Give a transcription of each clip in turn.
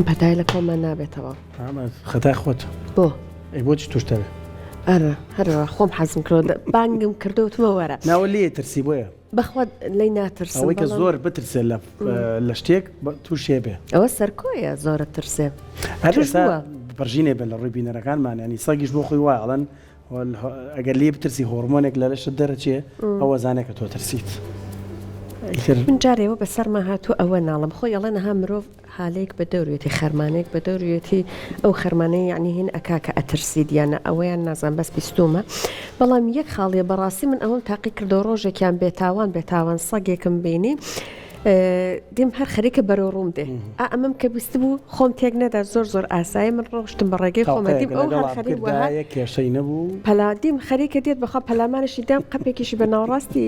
بەدای لە کۆمان نابێتەوە خەتای خۆت بۆ ئەی بۆچی توشتەوێ ئەرە هەرەوە خۆم حەزم کرد بانگم کردوتمە وەرە ناوە لێ ترسی بۆیە بەخوا لی ناترسم ئەوەی کە زۆر بترسێت لە شتێک تووشێ بێ ئەوە سەرکۆیە زۆرە ترسێ ئەستا بەرژینێ بێ لە ڕووی بینەرەکانمان ینی سەگیش بۆ خۆی وایە ئەڵەن ئەگەر لێ بترسی هۆرمۆنێک لە لەشت دەرەچێ ئەوە زانێک کە تۆ ترسیت من جارێەوە بەسەرما هاتوو ئەوە ناڵم خۆی ئەڵەن نەها مرۆڤ حالەیەک بە دەوروێتی خەرمانێک بە دەوروێتی ئەو خەرمانەی یعنی هین ئەکاکە ئەترسی دیانە ئەوەیان نازان بەس بیستومە بەڵام یەک خاڵیە بەڕاستی من ئەوم تاقی کردەوە ڕۆژێکیان بێتاوان سەگێکم بینی دیم هەر خەریکە بەرەو ڕووم دێ ئەمەم کە بیست بوو خۆم تێک نەدا زۆر ئاسایی من ڕۆشتم بە ڕێگەی خۆمەدیم ئەو هەر خەریک وایە کێشەی نەبوو پەلادیم خەریکە دێت بەخوا پەلامانشی دام قەپێکیشی بە ناوڕاستی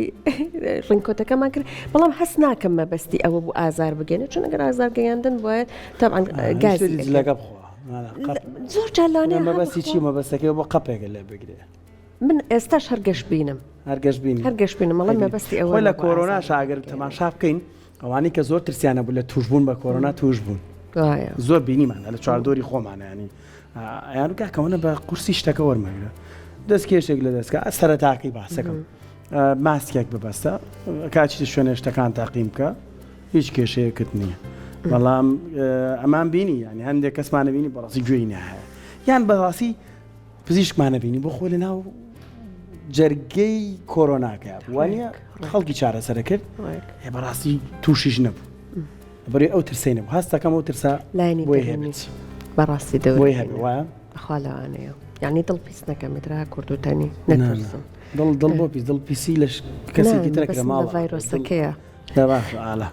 ڕینکۆتەکەمان کرد بەڵام هەست ناکەم مەبەستی ئەوە بوو ئازار بگەێنێت چون ئەگەر ئازار گەیاندن وایە تەبعاً گازی لەگە بخوا زۆر جالانێ مەبەستی چی مەبەستەکەی بۆ قەپێکە لێ بگرێ من ئێستاش هەرگەشت بینم هەرگەشت بینم مەڵام مەبەستی ئەوە لە کۆرۆنا شاگەر تەماشا بکەین ئەوانی کە زۆر ترسیانە بوو لە توشبوون بە کۆرۆنا توش بوون زۆر بینیمانە لە چواردۆری خۆمانە ینی یانکەکەونە بە قورسی شتەکە وەرمەگرە دەست کێشێک لە دەستکە سەرەتاقی باسەکەم ماسکێک ببەستە کاچی شوێنە شتەکان تاقیم بکە هیچ کێشەیەکت نییە بەڵام ئەمان بینی ینی هەندێک کەسمانە بینی بەڕاستی گوێی نەهەیە یان بەڕاستی پزیشکمانە بینی بۆ خۆی لە ناو جەرگەی کۆرۆناکە وانە خەڵکی چارەسەرە کرد بەڕاستی تووشیش نەبوو بەڕێ ئەو ترسەی نەبوو هەستەکەم ئەو ترسا لایانی بۆی هەبێت بەڕاستی دەوەی هەبێ وایە بەخوا لەوانەیە یعنی دڵ پیس نەکەمێترا کوردوتەنی نەترسم دڵ بۆ پیس دڵ پیسی لە کەسێکی ترەکرە ماڵ ڤایرۆسەکەیە باش ئالا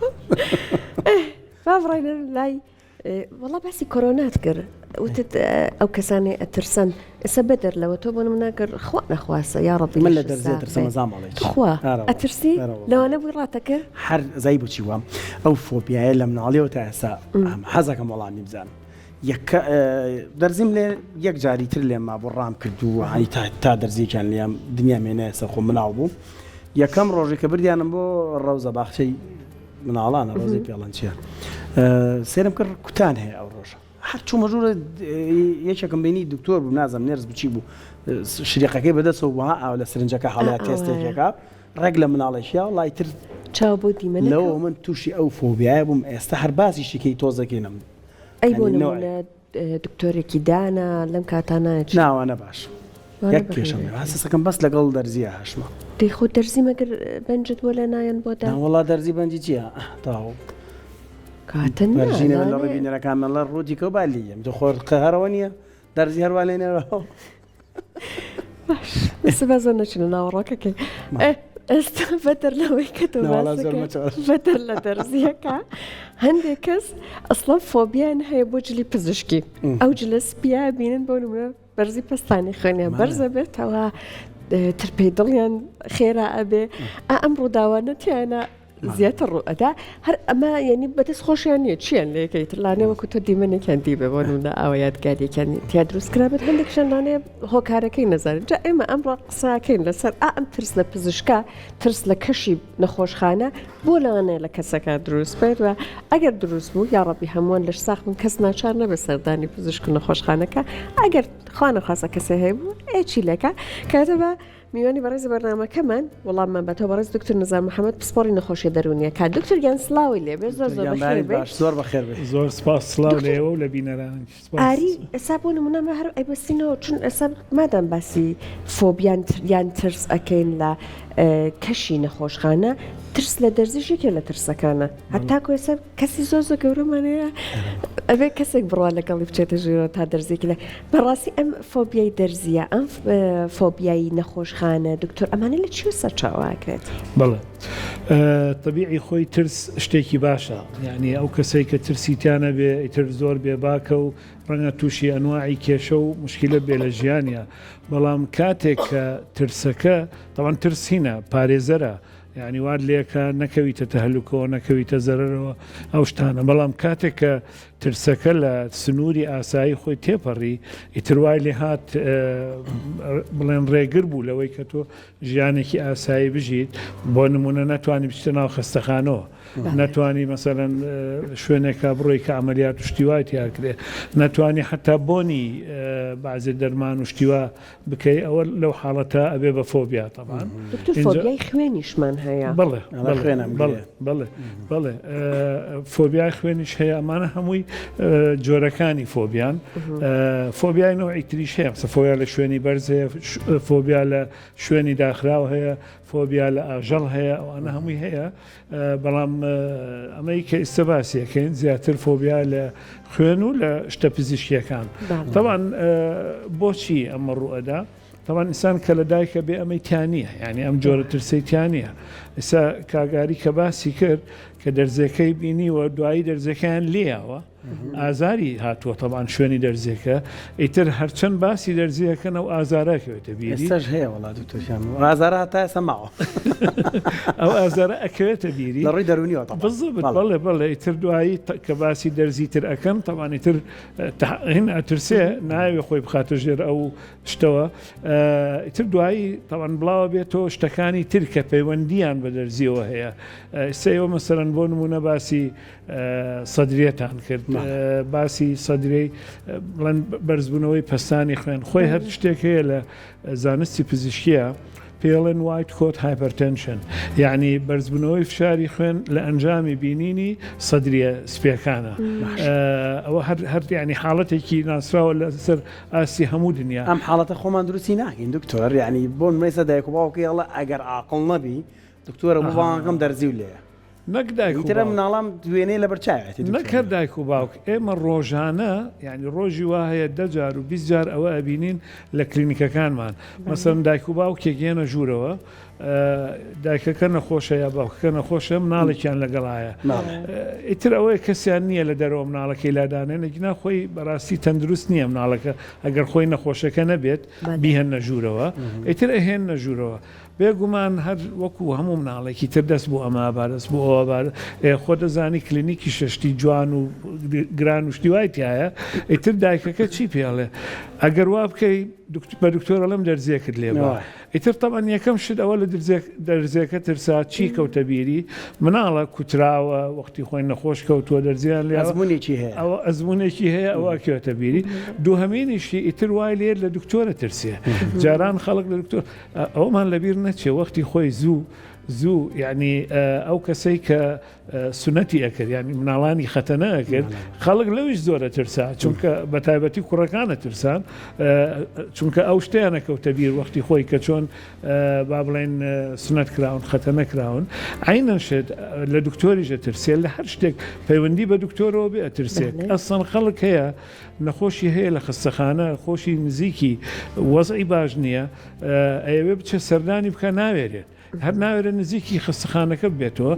بابڕێنە لای وەڵا باسی کۆرۆنات کرد وتت ئەو کەسانی ئەترسن ئێستا بەدەر لەوە تۆ بۆ مناگەر خوا نەخواسە یا ڕەبی من لە دەرزێ ترسە مەزامەڵێت خوا ئەترسی لەوانە بووی ڕاتەکرد هەر زای بچی وام ئەو فۆبیایە لە مناڵیەوە تا ئێستا حەزەکەم وەڵامی بزانم دەرزیم لێ یەک جاری تر لێم ما بۆ ڕام کرد و تا دەرزیەکیان لێم دنیا مێنە ئێستا خۆ مناڵ بوو یەکەم ڕۆژێک کە بردیانم بۆ ڕەوزە باخچەی مناڵانە ڕۆزی پێڵەن چیە سێرم کرد کوتان هەیە ئەو ڕۆژە هەر چوو مەژوورە یەکێکم بینی دکتۆر بوو نازم نێرز بچی بوو شریقەکەی بەدەستەوە وها ئاو لە سرنجەکە هەڵەیە تێستێکەکە ڕێک لە مناڵێکیا وڵای تر چاو بۆ دیمەنە لەوە من تووشی ئەو فۆبیایە بووم ئێستا هەر باسی شتێکی تۆزەکەینم ئەی بۆ نمونە دکتۆرێکی دانا لەم کاتانە ناوانە باش یەک کێشەم هەسەکەم بەس لەگەڵ دەرزیە هەشمە دەی خۆ دەرزی مەگەر بەنجت بۆ لە نایەن بۆ دا وڵا دەرزی بەنجی چییە تاو کاتن بەرژینە لە ڕووی بینەرەکان لە ڕوودی کە بالیەم دو خۆر قەهرەوە نییە دەرزی هەروە لێنەوە باش بەزە نەچنە ناوەڕۆکەکەی ئێستا بەتەر لەوەی کە تۆ بەتەر لە دەرزیەکە هەندێک کەس ئەسڵەن فۆبیان هەیە بۆ جلی پزیشکی ئەو جلە سپیا بینن بۆ نمونە بەرزی پەستانی خوێنیان بەرزە بێتەوە ترپەی دڵیان خێرا ئەبێ ئەم ڕووداوانە تیانە زیاتر ڕوئەدا هەر ئەمە یعنی بەدەست خۆشیان نییە چیان لەکەیت لانەوەکو تۆ دیمەنێکیان دی بە بۆنونە ئەوە یادگاریەکیان تیا دروستکرابێت هەندێکشان لانەیە هۆکارەکەی نەزانێت جا ئێمە ئەمڕۆ قساکەین لەسەر ئەم ترس لە پزیشکا ترس لە کەشی نەخۆشخانە بۆ لەوانەیە لە کەسەکە دروست بێت و ئەگەر دروست بوو یا ڕەبی هەمووان لەش ساختن کەس ناچار نەبە سەردانی پزیشک و نەخۆشخانەکە ئەگەر خوا نەخواسە کەسێ هەیە بوو ئێچی لەکە کاتەبە میوانی بەڕێز بەرنامەکەمان وەڵاممان بەتەوە بەڕێز دکتۆر نزار محەممەد پسپۆری نەخۆشیە دەرونیە کا دکتۆر گیان سلااوی لێبێ زۆر بەخێر زۆر سپاس سلااو لێەوە لە بینەران ئاری ئەسا بۆ نمونەمە هەر ئەیبەستینەوە چون ئەسا مادەم باسی فۆبیان یان ترس ئەەکەین لە کەشی نەخۆشخانە ترس لە دەرزیشێکێ لە ترسەکانە هەتاکو ێستا کەسی زۆ گەورەمانەیە ئەبێ کەسێک بڕوا لەگەڵی بچێتە ژێرە تا دەرزێکی لە بەڕاستی ئەم فۆبیای دەرزیە ئەم فۆبیایی نەخۆشخانە دکتۆر ئەمانە لە چی سەرچاواکرێت بەڵێ طبیعی خۆی ترس شتێکی باشە یعنی ئەو کەسەی کە ترسیتیانە بێ ئیتر زۆر بێباکە و ڕەنگە تووشی ئەنواعی کێشە و مشکلە بێ لە ژیانە بەڵام کاتێک کە ترسەکە تەوان ترسینە پارێزەرە یعنی واد لێکە نەکەویتە تەهلوکەوە نەکەویتە زەرەرەوە ئەو شتانە بەڵام کاتێک کە ترسەکە لە سنووری ئاسایی خۆی تێپەڕی ئیتروای لێ هات بڵێن ڕێگر بوو لەوەی کە تۆ ژیانێکی ئاسایی بژیت بۆ نمونە ناتوانانی بچتە ناو خستەخانەوە ناتوانانی مەسەرەن شوێنێکە بڕۆی کە ئەمەلیات و شتیوای تیاکرێ ناتوانانی حتا بۆنی بازێ دەرمان و شتیوا بکەی ئەوە لەو حاڵەتە ئەبێ بە فۆبیا تەبان فۆبیای خوێنیشمان هەیە بەڵێ فۆبیای خوێنیش هەیە ئەمانە هەمووی جۆرەکانی فۆبیان فۆبیای نەوەی تریش هەیە فۆبیا لە شوێنی بەرز هەیە فۆبیا لە شوێنی داخراو هەیە فۆبیا لە ئاژەڵ هەیە ئەوانە هەمووی هەیە بەڵام ئەمەی کە ئێستا باسیەکەین زیاتر فۆبیا لە خوێن و لە شتە پزیشکیەکان طبعاً بۆچی ئەمە ڕوئەدا طبعاً ئینسان کە لە دایکە بێ ئەمەی تیانیە یعنی ئەم جۆرە ترسەی تیانیە ئێستا کاگاری کە باسی کرد کە دەرزەکەی بینی و دوایی دەرزەکەیان لێیاوە ئازاری هاتووە طبعاً شوێنی دەرزێکە ئیتر هەرچەند باسی دەرزیەکەن و ئازارەکەوێتە بیری ئێستاش هەیە وڵات تووشیان ئازارە هەتا ئێستا ماوە ئەو ئازارە ئەکەوێتە بیری لە ڕووی دەرونیەوە بەڵێ ئیتر دوایی کە باسی دەرزی تر ئەەکەم طبعاً ئیتر هین ئەترسێ ناوێ خۆی بخاتە ژێر ئەو شتەوە ئیتر دوایی طبعاً بڵاوە بێتەوە شتەکانی تر کە پەیوەندیان بە دەرزیەوە هەیە ئێستەوە مەسەرەن بۆ نمونە باسی سەدرێتان کرد باسی سەدرەی بڵێن بەرزبوونەوەی پەستانی خوێن خۆی هەر شتێک هەیە لە زانستی پزیشکیە پێڵێن وایت کۆت هایپەرتەنشن یعنی بەرزبوونەوەی فشاری خوێن لە ئەنجامی بینینی سەدرە سپیەکانە ئەوە هەر ینی حاڵەتێکی ناسراوە لەسەر ئاسی هەموو دنیا ئەم حاڵەتە خۆمان دروستی ناکەین دکتۆر ینی بۆ نمەیسە دایک و باوکیڵە ئەگەر عاقڵ نەبی دکتۆرە بۆ باوەکەم دەرزی و لێە نەکدایکترە مناڵام دوێنەی لە بەرچاوێتی نەکرد دایک و باوک ئێمە ڕۆژانە ینی ڕۆژی وهەیە 10 جار و 20 جار ئەوە ئەبینین لە کلینیکەکانمان مەسەن دایک و باوکێک گێنە ژوورەوە دایکەکە نەخۆشە یا باوکەکە نەخۆشە مناڵێکیان لەگەڵایە ئیتر ئەوەی کەسیان نییە لە دەرەوە مناڵەکەی لادانێن نەگینا خۆی بەڕاستی تەندروست نییە مناڵەکە ئەگەر خۆی نەخۆشەکە نەبێت بیهێن نەژوورەوە ئیتر ئەهێن نەژوورەوە بێگومان هەر وەکو هەموو مناڵێکی تر دەست بۆ ئەمە بارەست بۆ ئەوە خۆ دەزانی کلینیکی شەشتی جوان و گران و شتیوای تایە ئیتر دایکەکە چی پێڵێ ئەگەر وا بکەی بە دکتۆرە لەم دەرزیەکرد لێبە ئیتر تەبەن یەکەم شت ئەوە لە دەرزێکە ترسا چی کەوتە بیری مناڵە کوتراوە وەختی خۆی نەخۆش کەوتووە دەرزیان لێ ئەزمونێکی هەیە ئەوە ئەزمونێکی هەیە ئەوە کەوتە بیری دووهەمینیشی ئیتر وای لێر لە دکتۆرە ترسێ جاران خەڵک لە دکتۆر ئەومان لەبیر نەچێ وەختی خۆی زوو یعنی ئەو کەسەی کە سنەتی ئەکرد ینی مناڵانی خەتەنە ئەکرد خەڵک لەویش زۆرە ترسا چونکە بە تایبەتی کوڕەکانە ترسان چونکە ئەو شتیانە کەوتە بیر وەختی خۆی کە چۆن با بڵێن سنەت کراون خەتەنە کراون عینەن شت لە دکتۆریژە ترسێ لە هەر شتێک پەیوەندی بە دکتۆرەوە بێ ئەترسێت ئەسڵ خەڵک هەیە نەخۆشی هەیە لە خستەخانە خۆشی نزیکی وەزعی باش نییە ئەوێ بچە سەردانی بکە ناوێرێت هەر ناوێرە نزیکی خستەخانەکە بێتەوە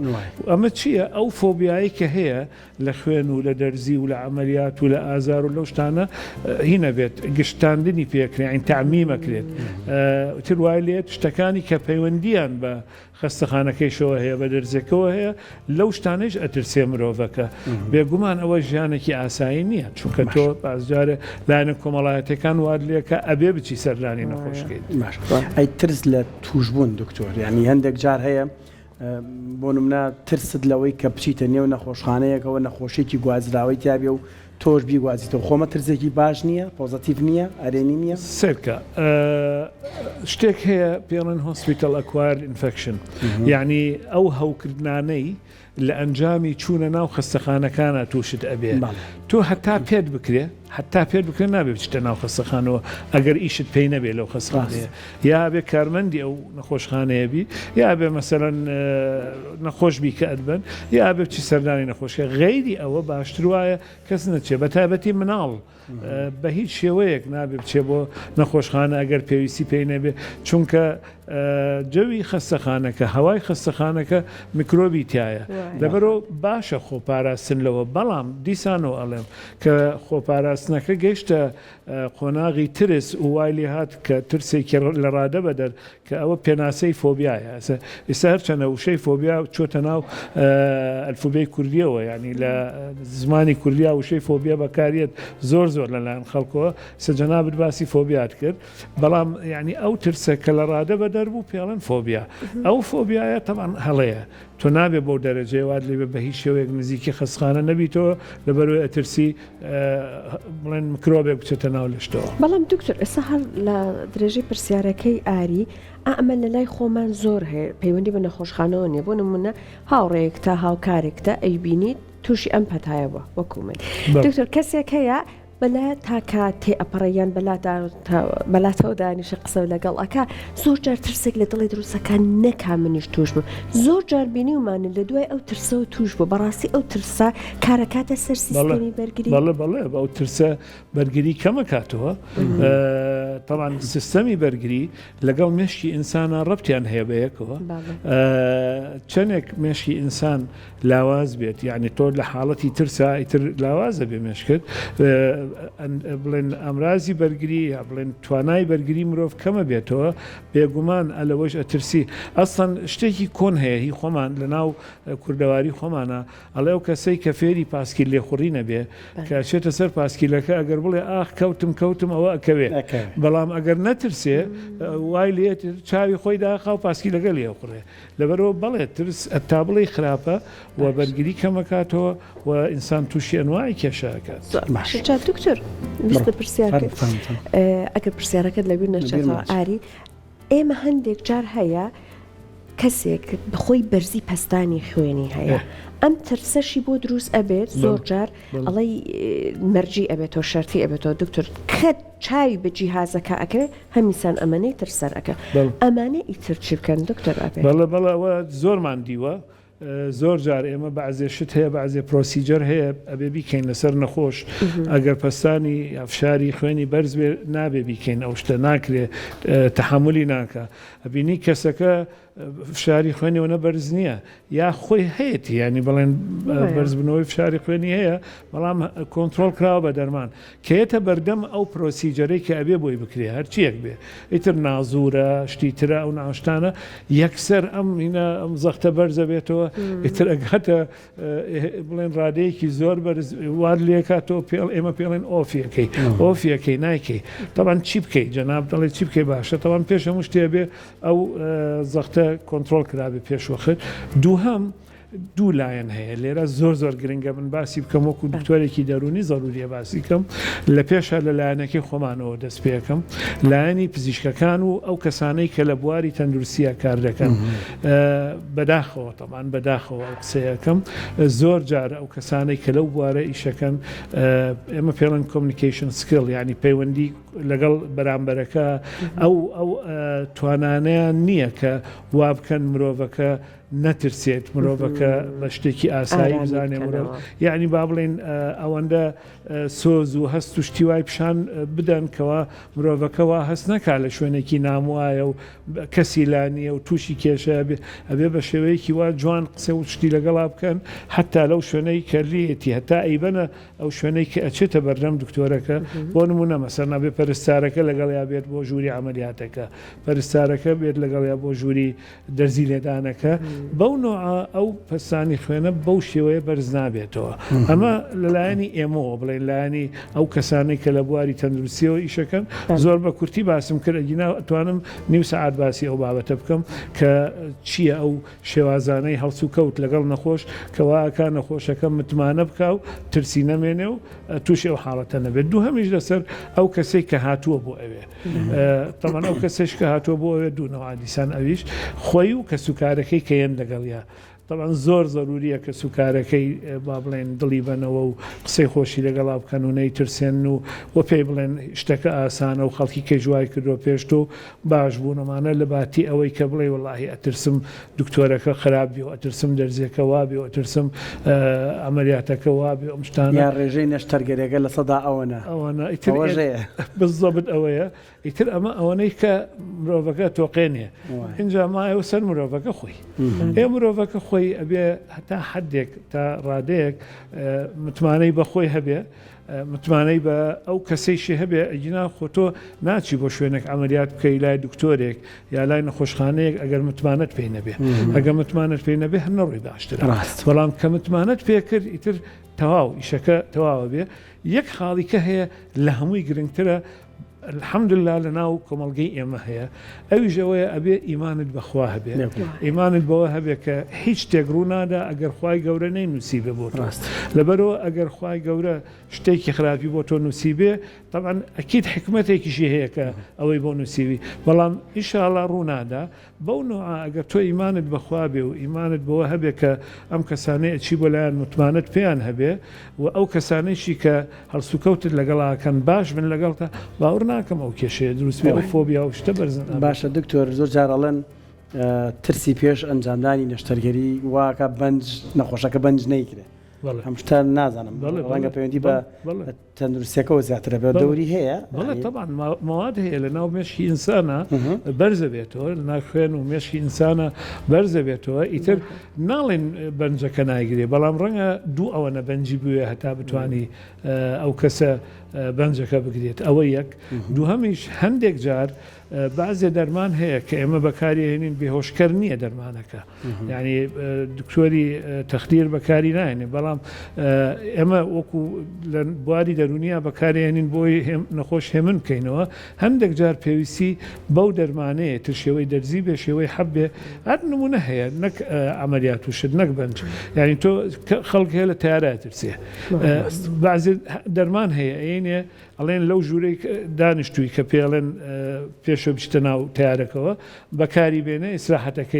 ئەمە چییە ئەو فۆبیایی کە هەیە لە خوێن و لە دەرزی و لە عملیات و لە ئازار و لەو شتانە هینە بێت گشتاندنی پێکرێن تعمیمەکرێت تر وای لێت شتەکانی کە پەیوەندیان بە خستەخانەکەیشەوە هەیە بە دەرزەکەەوە هەیە لەو شتانەش ئەترسێ مرۆڤەکە بێگومان ئەوە ژیانێکی ئاسایی نییە چونکە تۆ بازجارە لایەنە کۆمەڵایەتەکان واد لێکە ئەبێ بچی سەردانی نەخۆشکەیت ئەی ترس لە توشبوون دکتۆر ینی هەندێک جار هەیە بۆ نمونە ترست لەوەی کە بچیتە نێو نەخۆشخانەیەکەوە نەخۆشێکی گوازراوی تیاابێ و تۆش بیگوازیتەوە خۆمە ترسێکی باش نییە پۆزتیڤ نییە ئەرێنی نییە سەرکە شتێک هەیە پێڵێن هۆسپیتال ئەکوایر ئینفەکشن یعنی ئەو هەوکردانەی لە ئەنجامی چوونە ناو خستەخانەکانە تووشت ئەبێ تۆ هەتا پێت بکرێ حتا پێت بکرێن نابێ بچتە ناو خستەخانەوە ئەگەر ئیشت پێی نەبێ لەو خستخانەیە یا بێ کارمەندی ئەو نەخۆشخانەیە بی یا بێ مەسەرەن نەخۆش بی کە ئەدبن یا بێ بچی سەردانی نەخۆشیە غەیری ئەوە باشتر وایە کەس نەچێ بە تایبەتی مناڵ بە هیچ شێوەیەک نابێ بچێ بۆ نەخۆشخانە ئەگەر پێویستی پێی نەبێ چونکە جەوی خەستەخانەکە هەوای خەستەخانەکە میکرۆبی تایە لەبەرەوە باشە خۆپاراستن لەوە بەڵام دیسانەوە ئەڵێم کە خۆپاراستنەکە گەیشتە قۆناغی ترس و وای لێ هات کە ترسێکی لە ڕادە بەدەر کە ئەوە پێناسەی فۆبیایە ئێستا هەرچەنە وشەی فۆبیا چۆتە ناو ئەلفوبێی کوردیەوە ینی لە زمانی کوردیا وشەی فۆبیا بەکارێت زۆر لەلایەن خەڵکەوە سەجەنابەت باسی فۆبیات کرد بەڵام ینی ئەو ترسە کە لە ڕادە بەدەر بوو پێڵەن فۆبیا ئەو فۆبیایە تەمان هەڵەیە تۆ نابێ بۆ دەرەجەی وات لێ بە هیچ شێوەیەک نزیکی خەستخانە نەبیتەوە لەبەرەوەی ئەترسی بڵێن میکرۆبێک بچێتە ناو لەشتەوە. بەڵام دکتۆر ئێستا هەر لە درێژەی پرسیارەکەی ئاری ئەمە لە لای خۆمان زۆر هەیە پەیوەندی بە نەخۆشخانەوە نیە بۆ نمونە هاوڕێیەک تا هاوکارێکتە ئەیبینیت تووشی ئەم پەتایەوە وەکو من دکتۆر کەسێک هەیە بەلا تاکە تێئەپەڕەیان بەلاتەوە دانیشە قسە لەگەڵ ئەکا زۆر جار ترسێک لە دڵی دروستەکان نەکا منیش توش بوو زۆر جار بینی ومانە لە دوای ئەو ترسەوە توش بوو بەڕاستی ئەو ترسە کارەکاتە سەر سیستەمی بەرگری بەڵێ ئەو ترسە بەرگری کەمە کاتەوە طبعاً سیستەمی بەرگری لەگەڵ مێشکی ئینسانە ڕەبتیان هەیە بەیەکەوە چەندێک مێشکی ئینسان لاواز بێت یعنی تۆ لە حاڵەتی ترسا ئیتر لاوازە بێ مێشکرد بڵێن ئەمرازی بەرگری یا بڵێن توانای بەرگری مرۆڤ کەمە بێتەوە بێگومان ئەلەوەش ئەترسی ئەسڵەن شتێکی کۆن هەیە هی خۆمان لە ناو کوردەواری خۆمانە ئەڵێ ئەو کەسەی کە فێری پاسکیل لێخوڕی نەبێ کە چێتە سەر پاسکیلەکە ئەگەر بڵێ ئاخ کەوتم ئەوە ئەکەوێ بەڵام ئەگەر نەترسێ وای لێ چاوی خۆی داخا و پاسکیلەکە لێخوڕێ لەبەرەوە بەڵێ ترس تا بڵێ خراپە و بەرگری کەمەکاتەوە و ئینسان تووشی ئەنواعی کێشەکات. دکتۆر ویستە پرسیارکە ئەگەر پرسیارەکەت لەبیر نەچێتەوە ئاری ئێمە هەندێک جار هەیە کەسێک بخۆی بەرزی پەستانی خوێنی هەیە ئەم ترسەشی بۆ دروست ئەبێت زۆر جار ئەڵەی مەرجی ئەبێتەوە شەرتی ئەبێتەوە دکتۆر کە چاوی بە جیهازەکە ئەکرێ هەمیسان ئەمانەی ترسەر ئەەکە ئەمانە ئیتر چی بکەن دکتۆر ئەبێت بەڵەوە زۆرمان دیوە زۆر جار ئێمە بەعزێ شت هەیە بەعزێ پرۆسیجەر هەیە ئەبێ بیکەین لەسەر نەخۆش ئەگەر پەستانی ئەفشاری خوێنی بەرز بێ نابێ بیکەین ئەو شتە ناکرێ تەحملی ناکە ئەبینی کەسەکە فشاری خوێنیەوە بەرز نییە یا خۆی هەیەی ینی بڵێن بەرزبنەوەی فشاری خوێنی هەیە بەڵام کۆنتترۆل کراوە بە دەرمان کەیەتە بەردەم ئەو پرۆسیجەرەی کە ئەبێ بۆی بکرێ هەرچیەک بێ ئیتر نازورە شتی ترە ئەو ناوشتانە یەکسەر ئەم زەختە بەرزە بێتەوە ئیتر ئەگاتە بڵێن ڕادەیەکی زۆر بەرز وار لێکاتەوە ئێمە پێڵێن ئۆفیەکەی نایکەی تەوان چی بکەیت جەناب دەڵێ چی بکەی باشە تەوان پێش هەموو شتێ بێ ئەو زەختە کۆنتترۆل کرابێ پێشوەخت دووهەم دوو لایەن هەیە لێرە زۆر گرنگە من باسی بکەم وەکو دکتۆرێکی دەرونی زەروریە باسی بکەم لە پێشە لە لایەنەکەی خۆمانەوە دەست پێکەم لایەنی پزیشکەکان و ئەو کەسانەی کە لە بواری تەندروستیە کار دەکەن بەداخەوە تەمان بەداخەوە ئەو قسەیەکەم زۆر جارە ئەو کەسانەی کە لەو بوارە ئیشەکەن ئێمە پێڵەن کۆمیونیکیشن سکیل ینی پەیوەندی لەگەڵ بەرامبەرەکە ئەو توانانیان نییە کە وا بکەن مرۆڤەکە نەترسێت مرۆڤەکە بە شتێکی ئاسایی بزانێ مرۆڤ یعنی با بڵێن ئەوەندە سۆز و هەست و شتیوای پیشان بدەن کەەوە مرۆڤەکەەوە هەست نەکا لە شوێنێکی ناموایە و کەسی لانیە و تووشی کێشە ئەبێ بە شێوەیەکی وا جوان قسە و شتی لەگەڵا بکەن حتا لەو شوێنەی کە لێتی هەتا ئەیبەنە ئەو شوێنەی کە ئەچێتە بەردەم دکتۆرەکە بۆ نمونە مەسەر نابێ پەرستارەکە لەگەڵیا بێت بۆ ژووری عملیاتەکە پەرستارەکە بێت لەگەڵیا بۆ ژووری دەرزی لێدانەکە بەو نوع ئەو پەستانی خوێنە بەو شێوەیە بەرز نابێتەوە ئەمە لەلایەنی ئێمەوە بڵێن لایەنی ئەو کەسانەی کە لە بواری تەندروستیەوە ئیشەکەن زۆر بە کورتی باسم کرد ئەگینا توانم نیو سەعات باسی ئەو بابەتە بکەم کە چییە ئەو شێوازانەی هەڵس و کەوت لەگەڵ نەخۆش کەواکە نەخۆشەکە متمانە بکە و ترسی نەمێنێ و تووشی ئەو حاڵەتە نەبێت دوو هەمیش لەسەر ئەو کەسێک کە هاتووە بۆ ئەوێ تەمان ئەو کەسێش کە هاتووە بۆ ئەوێ دوونەوە دیسان ئەویش خۆی و کەسوکارەکەی کەیەن لەگەڵیا طبعا زۆر ضرورية كسوكاركي بابلين ضليبنا وقصي خوشي لقلا بكانو نيترسين وبي بلين اشتكى آسانا وخلقي كجواي كدرو بيشتو باجبونا معنا لباتي اوي كبلي والله اترسم دكتورك خرابي واترسم درزيك وابي واترسم عملياتك وابي ومشتانا يا رجي نشترقر يقل صدا اونا بالضبط اويا يتر اما اونيك مروفكا توقينيا انجا ما يوصل مروفكا خوي اي مروفكا خوي ابي حتى حدك تا راديك متماني بخوي هبي متماني با او كسيشي هبي اجنا خوتو ناچي بو شوينك عمليات بكي لا دكتورك يا لا نخوشخانيك اگر متمانت بين به اگر متمانت بين به نروي باشتر والله كمتمانت فكر يتر تواو يشكا تواو به يك خالك هي لهمي جرينترا الحمد لله لنا كمالجي إما هي أي جوايا أبي إيمان بخواه به إيمان بواه به كهيج تجرونا دا أجر خواي جورا نسيبه بوتو لبرو أجر خواي جورا شتيك خرابي بوتو نسيبه طبعا أكيد حكمتك شيء هيك أو يبون نسيبه والله إن شاء الله رونا دا بونو أجر تو إيمان بخواه به وإيمان بواه به كأم كسانة تشيبه لان متمانت بيان هبه وأو كسانة شيء كهالسكوت اللي قالها كان باش من اللي قالته باورنا كم أو كشيء دروس بيا فوبيا أو اشتبرزن باش الدكتور زور جارلن ترسي بيش أنجام داني نشتركري واقع بنج نخوشك بنج نيكره همشتر نازنم رنگا پیوندی با تندرستی که وزعتره به دوری هیا بله طبعا مواد هي لأنه مشي إنسانة برزة بيته لأنه خين ومشي إنسانة برزة بيته يتر نالين بنجا كنايجري بلام رنگا دو أو أنا بنجي بيو حتى بتواني أو كسا بنجا كبقديت أويك دو هميش هندك جار بعض درمان هي كأما بكاري هنين بهوشكرنية درمانك يعني دكتوري تخدير بكاري يعني بلام اما وكو بواري درونيا بكاري هنين بوي نخوش همن كينوا هندك جار بيوسي بو درمانه تشوي درزي بشوي حبه عاد نمونه هي نك عمليات وشد نك بنج يعني تو خلق هي تيارات ترسيه بعض درمان هي يعني الين لو جوري دانشتوي كبيلن شو بيشتناو تياركوا بكاري بينه إصلاحاتك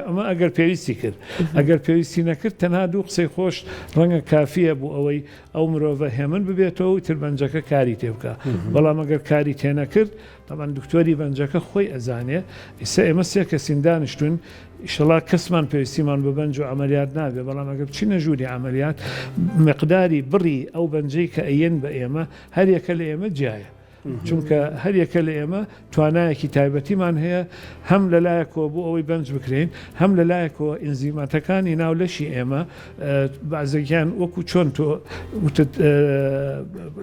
أما أجر بيوسي كر أجر بيوسي نكر تنادو قصي خوش رنگ كافية بو أوي أو مروفه همن ببيتو تربنجك كاري تبكا والله ما أجر كاري تنكر طبعا دكتوري بنجك خوي أزانية إسا إمسيا كسندانشتون إن شاء الله كسمان بيوسي من ببنجو عمليات نابي والله ما أجر بشي نجوري عمليات مقداري بري أو بنجيك أين بأيما هل يكل أيما جاية چونکە هەر یەکە لە ئێمە توانایەکی تایبەتیمان هەیە هەم لەلایەکەوە بۆ ئەوەی بەنج بکرێن هەم لەلایەکەوە ئینزیماتەکانی ناو لەشی ئێمە بەعزێکیان وەکو چۆن تۆ وتت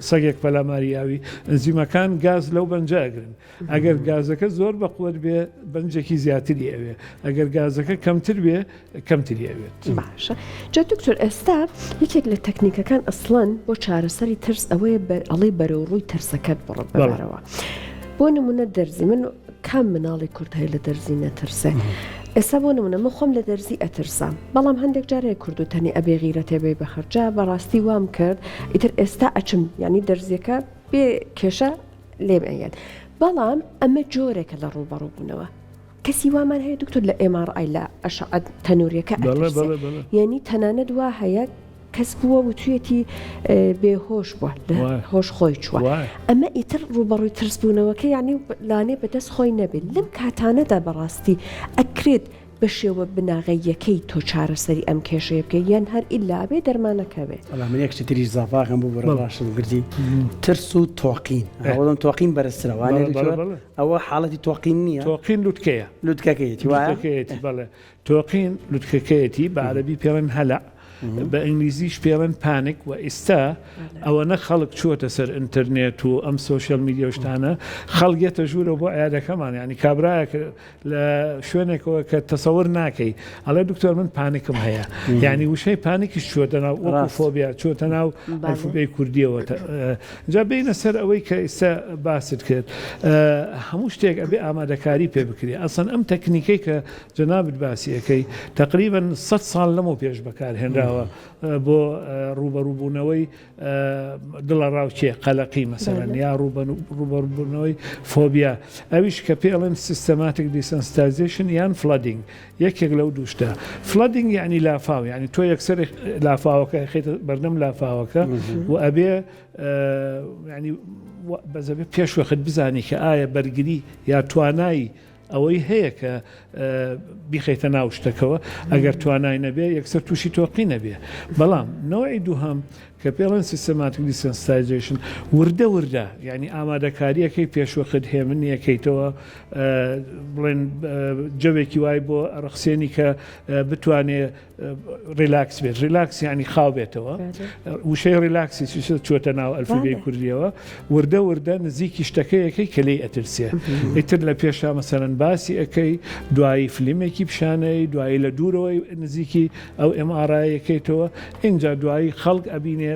سەگێک پەلاماریاوی ئینزیمەکان گاز لەو بەنجە ئەگرن ئەگەر گازەکە زۆر بەقوت بێ بەنجێکی زیاتری ئەوێ ئەگەر گازەکە کەمتر بێ کەمتری ئەوێت باشە جا دکتۆر ئێستا یەکێک لە تەکنیکەکان ئەسڵەن بۆ چارەسەری ترس ئەوەیە ئەڵێ بەرەو ڕووی ترسەکەت بڕ بەبارەوە بۆ نمونە دەرزی من کام مناڵی کورد هەیە لە دەرزی نەترسێ ئێستا بۆ نمونە من خۆم لە دەرزی ئەترسام بەڵام هەندێک جارەیە کورد و تەنی ئەبێ غیرە تێبێ بەخەرجا بەڕاستی وام کرد ئیتر ئێستا ئەچم یعنی دەرزیەکە بێ کێشە لێم ئەیەن بەڵام ئەمە جۆرێکە لە ڕووبەڕووبوونەوە کەسی وامان هەیە دکتۆر لە MRI لە ئەشعەت تەنووریەکە ئەترسێ یعنی تەنانەت وا هەیە کەس بووە و توێتی بێهۆش بووە لە هۆش خۆی چووە ئەمە ئیتر ڕوبەڕووی ترسبوونەوەکە یعنی لانێ بەدەست خۆی نەبێت لەم کاتانەدا بەڕاستی ئەکرێت بە شێوە بناغەیەکەی تۆ چارەسەری ئەم کێشەیە بکە یان هەر ئیلا بێ دەرمانەکە بێ من یەکشتی تریش زافاقم بوو بەڕاشم گردی ترس و تۆقین ئەوەم تۆقین بەرزترەوانێ ئەوە حاڵەتی تۆقین نییە تۆقین لوتکەیە لوتکەکەیەتی وایە بەڵێ تۆقین لوتکەکەیەتی بە عەرەبی پێڵێن هەلە بإنجليزيش بيلن بانيك وإستا أو أنا خلق شو تسر إنترنت وأم سوشيال ميديا وشتانا خلق يتجول أبو عيادة كمان يعني كابراك لشونك وكتصور ناكي على دكتور من بانيكم هيا يعني وشي بانيك شو تنا وكوفوبيا شو تنا الفوبيا كردية جابين سر أويك إستا باسد كده هموش تيك أبي أماده كاري بكري أصلا أم تكنيكي كجناب الباسي كي تقريبا 6 سال لمو بيش بكار هنرا داوە بۆ ڕوبەڕووبوونەوەی دڵە ڕاوچێ قەلەقی مەسەرەن یا ڕوبەڕووبوونەوەی فۆبیا ئەویش کە پێڵێن سیستەماتیک دیسەنسیتایزیشن یان فلەدینگ یەکێک لەو دووشتە فلەدینگ یعنی لافاو یعنی تۆ یەکسەر لافاوەکە خێتە بەردەم لافاوەکە و ئەبێ ینی بەزەبێ پێش وەخت بزانی کە ئایا بەرگری یا توانایی ئەوەی هەیە کە بیخیتە ناو شتەکەەوە ئەگەر توانای نەبێ یەکسەر تووشی تۆقی نەبێ بەڵام نەوەی دووهەم کە پێڵێن سیستەماتیک دیسەنسیتایزیشن وردە یعنی ئامادەکاریەکەی پێشوەخت هێمن یەکەیتەوە بڵێن جەوێکی وای بۆ ڕەخسێنی کە بتوانێ ریلاکس بێت ریلاکس یعنی خاو بێتەوە وشەی ریلاکسی چۆتە ناو ئەلفبەی کوردیەوە وردە نزیکی شتەکەیەکەی کە لێی ئەترسێ ئیتر لە پێشا مەسەرەن باسی ئەەکەی دوایی فلیمێکی پیشانەی دوایی لە دوورەوەی نزیکی ئەو ئێمارایەکەیتەوە اینجا دوایی خەڵک ئەبینێ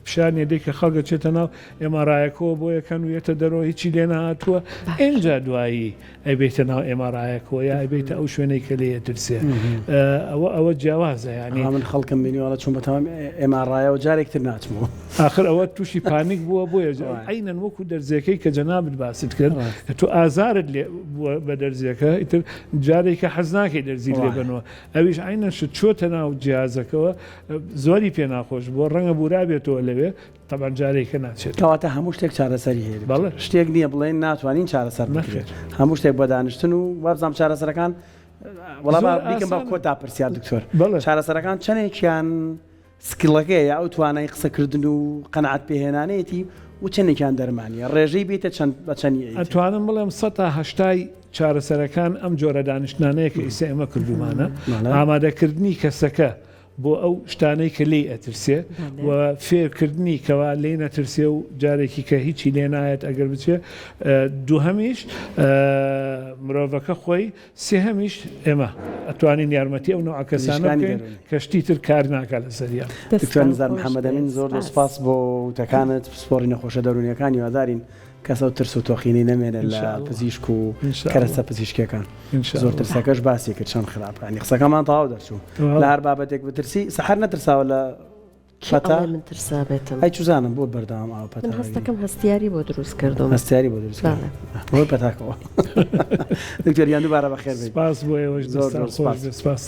پیشانێ دێککە خەڵگە چێتە ناو ئێمارایەکەەوە بۆ یەکەن وێتە دەرەوە هیچی لێ نهاتووە اینجا دوایی ئەبێتە ناو ئێمارایەکەەوە یا ئەبێتە ئەو شوێنەی کە لێ ئەترسێ ئەوە جیاوازە ینی من خەڵکم بینیواڵە چون بەتەوام ئێمارایەوە جارێکتر ناچمەوە آخر ئەوە تووشی پانیک بووە بۆیە عینەن وەکو دەرزیەکەی کە جەنابت باست کرد تۆ ئازارت لێ بە دەرزیەکە ئیتر جارێکە حەز ناکەی دەرزی لێ بنەوە ئەویش عینەن شت چۆتە ناو جیازەکەەوە زۆری پێ ناخۆش بۆ ڕەنگە بورا بێتەوە لەوێ تەبان جارێکە ناچێت کەواتە هەموو شتێک چارەسەری هەیە بەڵێ شتێک نییە بڵێن ناتوانین چارەسەر بکرێت هەموو شتێک بۆ دانیشتن و وابزانام چارەسەرەکان وەڵام بیکەم بە کۆتا پرسیار دکتۆر چارەسەرەکان چەندێکیان سکڵەکەی یا ئەو توانای قسەکردن و قەنەعەت پێهێنانەیەتی و چەندێکیان دەرمانیە ڕێژەی بێتە بە چەندی ئەتوانم بڵێم 180 چارەسەرەکان ئەم جۆرە دانیشتانەیە کە ئیسە ئێمە کردومانە ئامادەکردنی کەسەکە بۆ ئەو شتانەی کە لێ ئەترسێ و فێرکردنی کەوا لێ نەترسێ و جارێکی کە هیچی لێ نایەت ئەگەر بچێ دووهەمیش مرۆڤەکە خۆی سێهەمیش ئێمە ئەتوانین یارمەتی ئەو نوع کەسانە بکەین کەشتی تر کار ناکات لە سەریان. دکتۆر نزار محەممەدەمین زۆر دەسپاس بۆ وتەکانت سپۆری نەخۆشە دەرونیەکانی وادارین کەسە و ترس و تۆخینی نەمێنێت لە پزیشک و کەرەسە پزیشکەکان زۆر ترسەکەش باسی کرد چەند خراپەکانی قسەکەمان تەواو دەرچوو لە هەر بابەتێک بترسی سەحەر نەترساوە لە من ترسا بێتم ئەی چوزانم بۆ بەردەوام ئاو پەتا هەستەکەم هەستیاری بۆ دروست کردم هەستیاری بۆ دروست بۆ پەتاکەوە دکتۆر یان دووبارە بەخێر بێت سپاس بۆ ئێوەش زۆر سپاس.